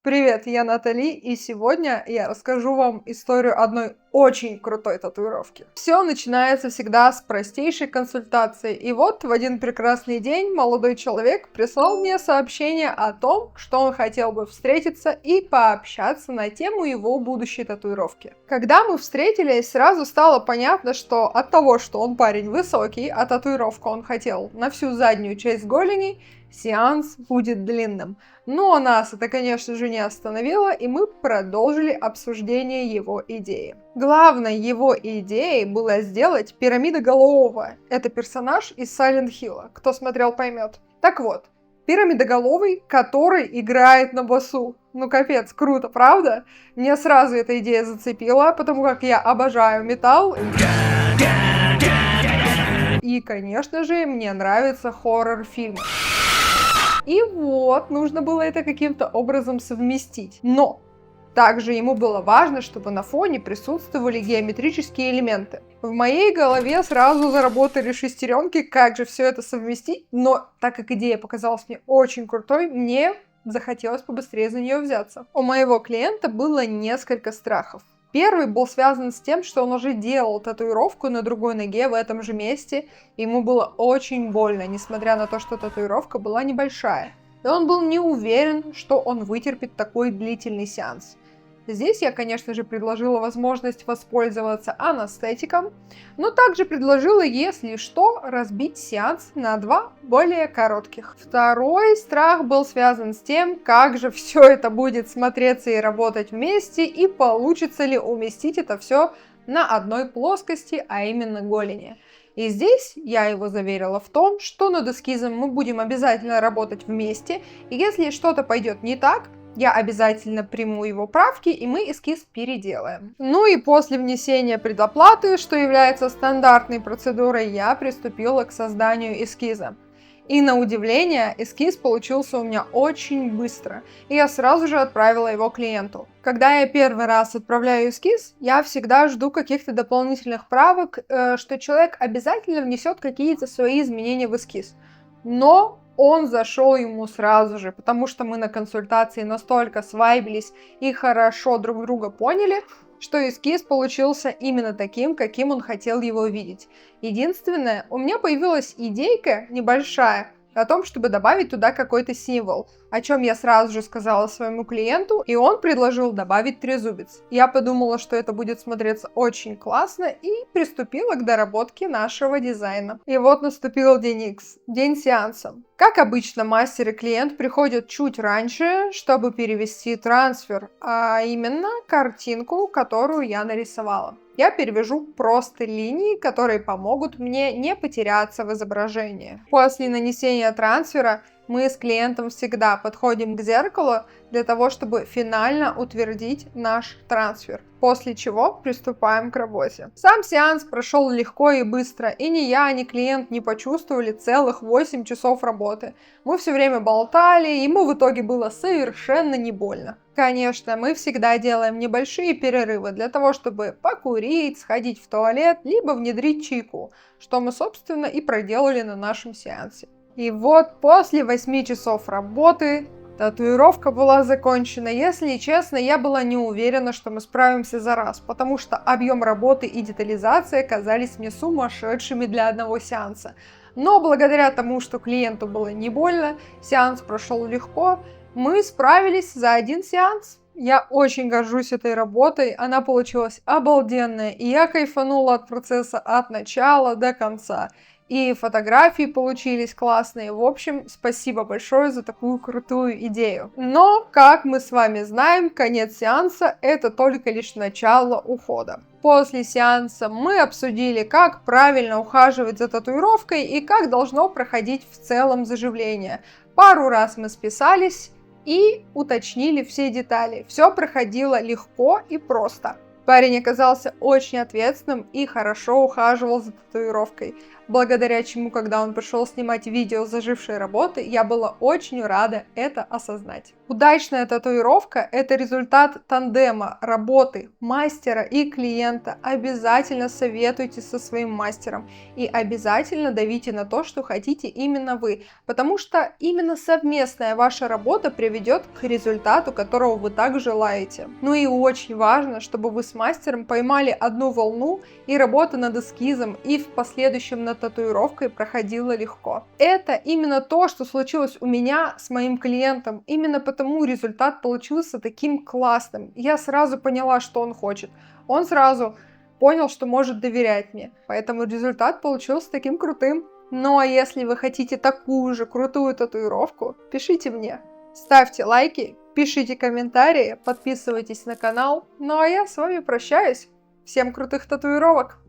Привет, я Натали, и сегодня я расскажу вам историю одной очень крутой татуировки. Все начинается всегда с простейшей консультации, и вот в один прекрасный день молодой человек прислал мне сообщение о том, что он хотел бы встретиться и пообщаться на тему его будущей татуировки. Когда мы встретились, сразу стало понятно, что от того, что он парень высокий, а татуировку он хотел на всю заднюю часть голени, сеанс будет длинным. Но нас это, конечно же, не остановило, и мы продолжили обсуждение его идеи. Главной его идеей было сделать пирамидоголового. Это персонаж из Silent Hill. Кто смотрел, поймет. Так вот, пирамидоголовый, который играет на басу. Ну капец, круто, правда? Мне сразу эта идея зацепила, потому как я обожаю металл. И, конечно же, мне нравятся хоррор-фильмы. И вот, нужно было это каким-то образом совместить. Но также ему было важно, чтобы на фоне присутствовали геометрические элементы. В моей голове сразу заработали шестеренки, как же все это совместить, но так как идея показалась мне очень крутой, мне захотелось побыстрее за нее взяться. У моего клиента было несколько страхов. Первый был связан с тем, что он уже делал татуировку на другой ноге в этом же месте, и ему было очень больно, несмотря на то, что татуировка была небольшая. И он был не уверен, что он вытерпит такой длительный сеанс. Здесь я, конечно же, предложила возможность воспользоваться анестетиком, но также предложила, если что, разбить сеанс на два более коротких. Второй страх был связан с тем, как же все это будет смотреться и работать вместе, и получится ли уместить это все на одной плоскости, а именно голени. И здесь я его заверила в том, что над эскизом мы будем обязательно работать вместе, и если что-то пойдет не так, я обязательно приму его правки, и мы эскиз переделаем. Ну и после внесения предоплаты, что является стандартной процедурой, я приступила к созданию эскиза. И на удивление, эскиз получился у меня очень быстро, и я сразу же отправила его клиенту. Когда я первый раз отправляю эскиз, я всегда жду каких-то дополнительных правок, что человек обязательно внесет какие-то свои изменения в эскиз. Но он зашел ему сразу же, потому что мы на консультации настолько свайбились и хорошо друг друга поняли, что эскиз получился именно таким, каким он хотел его видеть. Единственное, у меня появилась идейка небольшая о том, чтобы добавить туда какой-то символ, о чем я сразу же сказала своему клиенту, и он предложил добавить трезубец. Я подумала, что это будет смотреться очень классно, и приступила к доработке нашего дизайна. И вот наступил день X, день сеанса. Как обычно, мастер и клиент приходят чуть раньше, чтобы перевести трансфер, а именно картинку, которую я нарисовала. Я перевяжу просто линии, которые помогут мне не потеряться в изображении. После нанесения трансфера мы с клиентом всегда подходим к зеркалу для того, чтобы финально утвердить наш трансфер, после чего приступаем к работе. Сам сеанс прошел легко и быстро, и ни я, ни клиент не почувствовали целых 8 часов работы. Мы все время болтали, и ему в итоге было совершенно не больно. Конечно, мы всегда делаем небольшие перерывы для того, чтобы покурить, сходить в туалет, либо внедрить чайку, что мы, собственно, и проделали на нашем сеансе. И вот после 8 часов работы татуировка была закончена. Если честно, я была не уверена, что мы справимся за раз, потому что объем работы и детализация казались мне сумасшедшими для одного сеанса. Но благодаря тому, что клиенту было не больно, сеанс прошел легко, мы справились за один сеанс. Я очень горжусь этой работой, она получилась обалденная, и я кайфанула от процесса от начала до конца. И фотографии получились классные. В общем, спасибо большое за такую крутую идею. Но, как мы с вами знаем, конец сеанса – это только лишь начало ухода. После сеанса мы обсудили, как правильно ухаживать за татуировкой и как должно проходить в целом заживление. Пару раз мы списались и уточнили все детали. Все проходило легко и просто. Парень оказался очень ответственным и хорошо ухаживал за татуировкой. благодаря чему, когда он пришел снимать видео зажившей работы, я была очень рада это осознать. Удачная татуировка – это результат тандема работы мастера и клиента. Обязательно советуйте со своим мастером и обязательно давите на то, что хотите именно вы, потому что именно совместная ваша работа приведет к результату, которого вы так желаете. Ну и очень важно, чтобы вы с мастером поймали одну волну, и работа над эскизом и в последующем над татуировкой проходила легко. Это именно то, что случилось у меня с моим клиентом. Именно потому результат получился таким классным. Я сразу поняла, что он хочет. Он сразу понял, что может доверять мне. Поэтому результат получился таким крутым. Ну а если вы хотите такую же крутую татуировку, пишите мне. Ставьте лайки, пишите комментарии, подписывайтесь на канал. Ну а я с вами прощаюсь. Всем крутых татуировок!